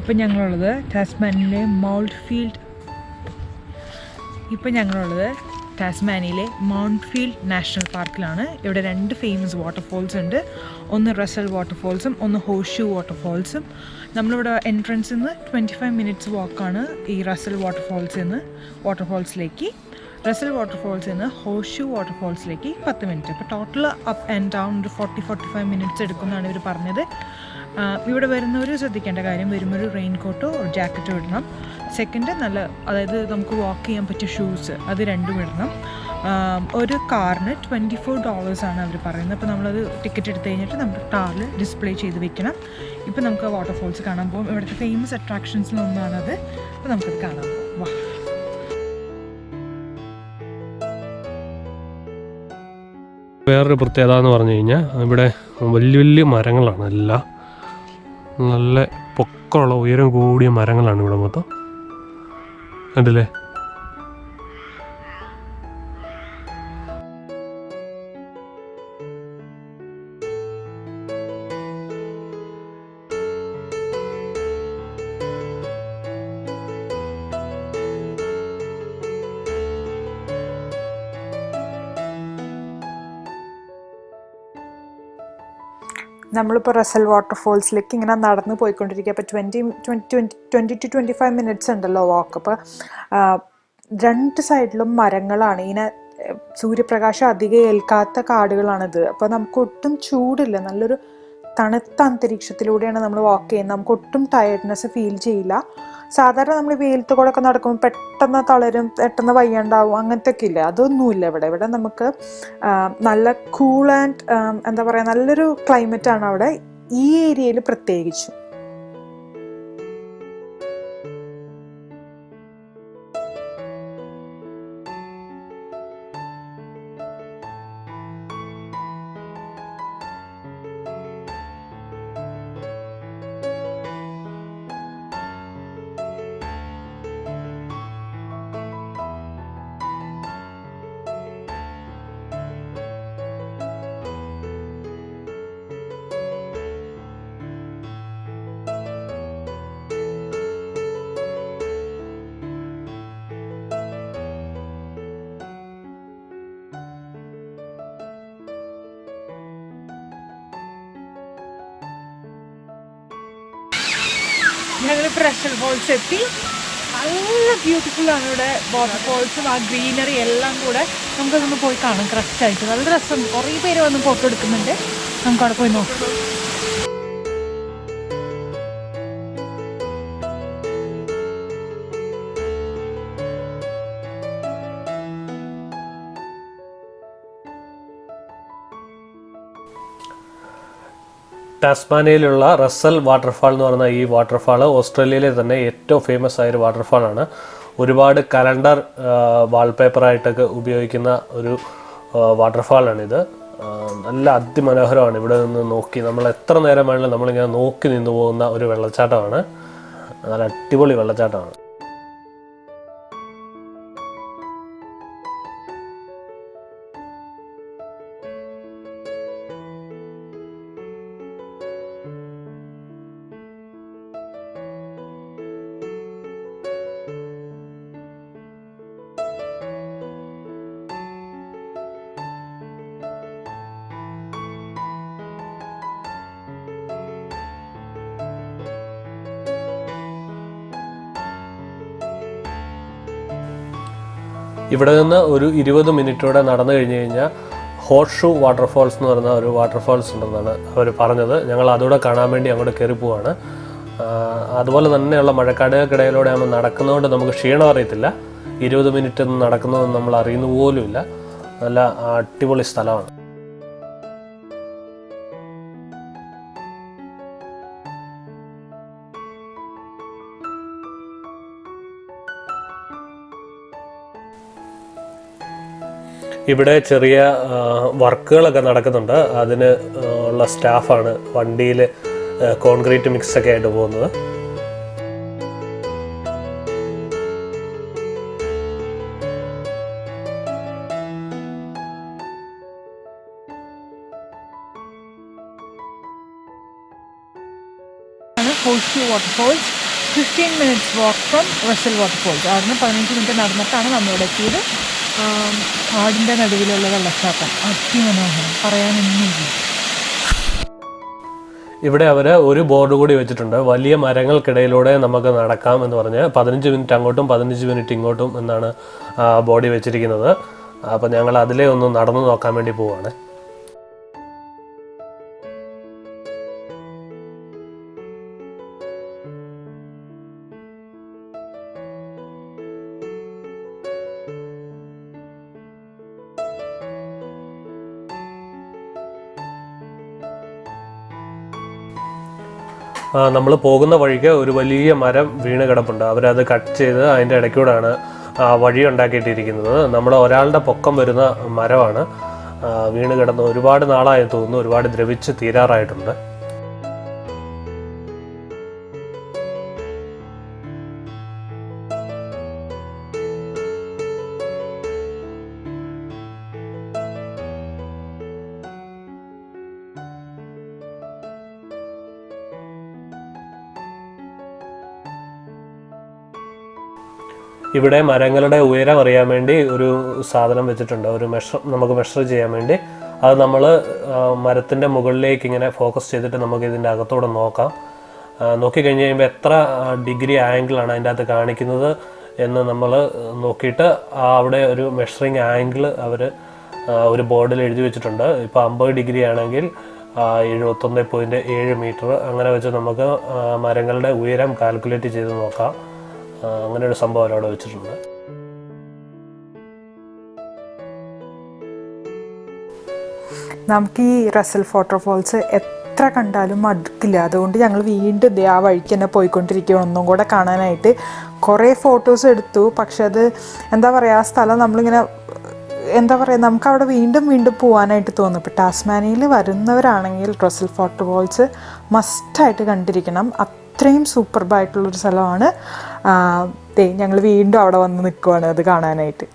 ഇപ്പം ഞങ്ങളുള്ളത് ടാസ്മാനിയയിലെ mount field national പാർക്കിലാണ്. ഇവിടെ 2 famous waterfalls ഉണ്ട്. ഒന്ന് റസൽ വാട്ടർഫോൾസും ഒന്ന് ഹോർഷൂ വാട്ടർഫോൾസും. നമ്മളിവിടെ എൻട്രൻസിൽ നിന്ന് 25 മിനിറ്റ്സ് വാക്കാണ് ഈ റസൽ വാട്ടർഫോൾസിലേക്ക്. റസൽ വാട്ടർഫോൾസിൽ നിന്ന് ഹോർഷൂ വാട്ടർഫോൾസിലേക്ക് 10 മിനിറ്റ്. അപ്പോൾ ടോട്ടൽ അപ്പ് ആൻഡ് ഡൗൺ ഒരു 40-45 മിനിറ്റ്സ് എടുക്കുമെന്നാണ് ഇവർ പറഞ്ഞത്. ഇവിടെ വരുന്നവർ ശ്രദ്ധിക്കേണ്ട കാര്യം, വരുമ്പോൾ ഒരു റെയിൻ കോട്ടോ ഒരു ജാക്കറ്റോ ഇടണം. സെക്കൻഡ്, അതായത് നമുക്ക് വാക്ക് ചെയ്യാൻ പറ്റിയ ഷൂസ് അത് 2 ഇടണം. ഒരു കാറിന് $24 ആണ് അവർ പറയുന്നത്. അപ്പോൾ നമ്മളത് ടിക്കറ്റ് എടുത്ത് കഴിഞ്ഞിട്ട് നമ്മുടെ കാറിൽ ഡിസ്പ്ലേ ചെയ്ത് വെക്കണം. ഇപ്പോൾ നമുക്ക് വാട്ടർഫോൾസ് കാണാൻ പോകും. ഇവിടുത്തെ ഫേമസ് അട്രാക്ഷൻസിലൊന്നാണത്. അപ്പോൾ നമുക്കത് കാണാൻ പോകും. വാ. വേറൊരു പ്രത്യേകത എന്ന് പറഞ്ഞു കഴിഞ്ഞാൽ ഇവിടെ വലിയ വലിയ മരങ്ങളാണ്. എല്ലാം നല്ല പൊക്കമുള്ള ഉയരം കൂടിയ മരങ്ങളാണ് ഇവിടെ മൊത്തം. കണ്ടില്ലേ? നമ്മളിപ്പോൾ റസൽ വാട്ടർഫോൾസിലേക്ക് ഇങ്ങനെ നടന്ന് പോയിക്കൊണ്ടിരിക്കുക. അപ്പോൾ 20 to 25 മിനിറ്റ്സ് ഉണ്ടല്ലോ വാക്ക്. അപ്പോൾ 2 സൈഡിലും മരങ്ങളാണ്. ഇങ്ങനെ സൂര്യപ്രകാശം അധികം ഏൽക്കാത്ത കാടുകളാണിത്. അപ്പോൾ നമുക്ക് ഒട്ടും ചൂടില്ല. നല്ലൊരു തണുത്ത അന്തരീക്ഷത്തിലൂടെയാണ് നമ്മൾ വാക്ക് ചെയ്യുന്നത്. നമുക്ക് ഒട്ടും ടയർഡ്നെസ് ഫീൽ ചെയ്യില്ല. സാധാരണ നമ്മൾ വെയിലത്ത് കൂടെ ഒക്കെ നടക്കുമ്പോൾ പെട്ടെന്ന് തളരും, പെട്ടെന്ന് വയ്യാണ്ടാവും, അങ്ങനത്തെ ഒക്കെ ഇല്ല. അതൊന്നുമില്ല ഇവിടെ. ഇവിടെ നമുക്ക് നല്ല കൂൾ ആൻഡ് എന്താ പറയുക, നല്ലൊരു ക്ലൈമറ്റാണ് അവിടെ, ഈ ഏരിയയിൽ പ്രത്യേകിച്ചും. ഞങ്ങളിപ്പോൾ റസൽ ഫോൾസ് എത്തി. നല്ല ബ്യൂട്ടിഫുള്ളാണ് ഇവിടെ വാട്ടർഫോൾസും ആ ഗ്രീനറി എല്ലാം കൂടെ. നമുക്കതൊന്ന് പോയി കാണാം കറക്റ്റായിട്ട്. നല്ല രസം. കുറേ പേര് വന്ന് ഫോട്ടോ എടുക്കുന്നുണ്ട്. നമുക്കവിടെ പോയി നോക്കാം. ടാസ്മാനിയയിലുള്ള റസൽ വാട്ടർഫാൾ എന്ന് പറയുന്ന ഈ വാട്ടർഫാൾ ഓസ്ട്രേലിയയിലെ തന്നെ ഏറ്റവും ഫേമസ് ആയൊരു വാട്ടർഫാളാണ്. ഒരുപാട് കലണ്ടർ വാൾപേപ്പറായിട്ടൊക്കെ ഉപയോഗിക്കുന്ന ഒരു വാട്ടർഫാളാണിത്. നല്ല അതിമനോഹരമാണ്. ഇവിടെ നിന്ന് നോക്കി നമ്മൾ എത്ര നേരം വേണമെങ്കിലും നമ്മളിങ്ങനെ നോക്കി നിന്ന് പോകുന്ന ഒരു വെള്ളച്ചാട്ടമാണ്. നല്ല അടിപൊളി വെള്ളച്ചാട്ടമാണ്. ഇവിടെ നിന്ന് ഒരു 20 മിനിറ്റോടെ നടന്നു കഴിഞ്ഞ് കഴിഞ്ഞാൽ ഹോർഷൂ വാട്ടർഫോൾസ് എന്ന് പറയുന്ന ഒരു വാട്ടർഫോൾസ് ഉണ്ടെന്നാണ് അവർ പറഞ്ഞത്. ഞങ്ങൾ അതുകൂടെ കാണാൻ വേണ്ടി അങ്ങോട്ട് കയറി പോവാണ്. അതുപോലെ തന്നെയുള്ള മഴക്കാടുകൾക്കിടയിലൂടെ നമ്മൾ നടക്കുന്നതുകൊണ്ട് നമുക്ക് ക്ഷീണം അറിയത്തില്ല. 20 മിനിറ്റ് നടക്കുന്നതൊന്നും നമ്മൾ അറിയുന്ന പോലുമില്ല. നല്ല അടിപൊളി സ്ഥലമാണ്. ഇവിടെ ചെറിയ വർക്കുകളൊക്കെ നടക്കുന്നുണ്ട്. അതിന് ഉള്ള സ്റ്റാഫാണ് വണ്ടിയിൽ കോൺക്രീറ്റ് മിക്സൊക്കെ ആയിട്ട് പോകുന്നത്. Horseshoe waterfalls. 15 minutes walk from Russell waterfalls. അവിടുന്ന് 15 മിനിറ്റ് നടന്നിട്ടാണ് നമ്മളിവിടെ എത്തിയത്. കാടിൻ്റെ നടുവിലുള്ള വെള്ളച്ചാട്ടം അതിമനോഹരം, പറയാനൊന്നുമില്ല. ഇവിടെ അവർ ഒരു ബോർഡ് കൂടി വെച്ചിട്ടുണ്ട്, വലിയ മരങ്ങൾക്കിടയിലൂടെ നമുക്ക് നടക്കാം എന്ന് പറഞ്ഞ് 15 മിനിറ്റ് അങ്ങോട്ടും 15 മിനിറ്റ് ഇങ്ങോട്ടും എന്നാണ് ബോർഡ് വെച്ചിരിക്കുന്നത്. അപ്പോൾ ഞങ്ങൾ അതിലേ ഒന്ന് നടന്നു നോക്കാൻ വേണ്ടി പോവുകയാണ്. നമ്മൾ പോകുന്ന വഴിക്ക് ഒരു വലിയ മരം വീണ് കിടപ്പുണ്ട്. അവരത് കട്ട് ചെയ്ത് അതിൻ്റെ ഇടയ്ക്കൂടാണ് വഴി ഉണ്ടാക്കിയിട്ടിരിക്കുന്നത്. നമ്മുടെ ഒരാളുടെ പൊക്കം വരുന്ന മരമാണ് വീണ് കിടന്ന് ഒരുപാട് നാളായി തോന്നുന്നു, ഒരുപാട് ദ്രവിച്ച് തീരാറായിട്ടുണ്ട്. ഇവിടെ മരങ്ങളുടെ ഉയരം അറിയാൻ വേണ്ടി ഒരു സാധനം വെച്ചിട്ടുണ്ട്, ഒരു നമുക്ക് മെഷർ ചെയ്യാൻ വേണ്ടി. അത് നമ്മൾ മരത്തിൻ്റെ മുകളിലേക്ക് ഇങ്ങനെ ഫോക്കസ് ചെയ്തിട്ട് നമുക്ക് ഇതിൻ്റെ അകത്തോടെ നോക്കാം. നോക്കിക്കഴിഞ്ഞ് കഴിയുമ്പോൾ എത്ര ഡിഗ്രി ആംഗിളാണ് അതിൻ്റെ അകത്ത് കാണിക്കുന്നത് എന്ന് നമ്മൾ നോക്കിയിട്ട് അവിടെ ഒരു മെഷറിങ് ആംഗിൾ അവർ ഒരു ബോർഡിൽ എഴുതി വെച്ചിട്ടുണ്ട്. ഇപ്പോൾ 50 ഡിഗ്രി ആണെങ്കിൽ 71.7 മീറ്റർ, അങ്ങനെ വെച്ച് നമുക്ക് മരങ്ങളുടെ ഉയരം കാൽക്കുലേറ്റ് ചെയ്ത് നോക്കാം. അങ്ങനെ ഒരു സംഭവം അവിടെ വെച്ചിട്ടുണ്ട്. നമുക്ക് ഈ റസൽ വാട്ടർഫോൾസ് എത്ര കണ്ടാലും മടുക്കില്ല. അതുകൊണ്ട് ഞങ്ങൾ വീണ്ടും ആ വഴിക്ക് തന്നെ പോയിക്കൊണ്ടിരിക്കുകയാണ് ഒന്നും കൂടെ കാണാനായിട്ട്. കുറേ ഫോട്ടോസ് എടുത്തു, പക്ഷെ അത് എന്താ പറയുക, ആ സ്ഥലം നമ്മളിങ്ങനെ എന്താ പറയുക, നമുക്കവിടെ വീണ്ടും വീണ്ടും പോകാനായിട്ട് തോന്നും. ഇപ്പോൾ ടാസ്മാനിയയിൽ വരുന്നവരാണെങ്കിൽ റസൽ വാട്ടർഫോൾസ് മസ്റ്റായിട്ട് കണ്ടിരിക്കണം. അത്രയും സൂപ്പർബായിട്ടുള്ളൊരു സ്ഥലമാണ്. ഞങ്ങൾ വീണ്ടും അവിടെ വന്ന് നിൽക്കുവാണ് അത് കാണാനായിട്ട്.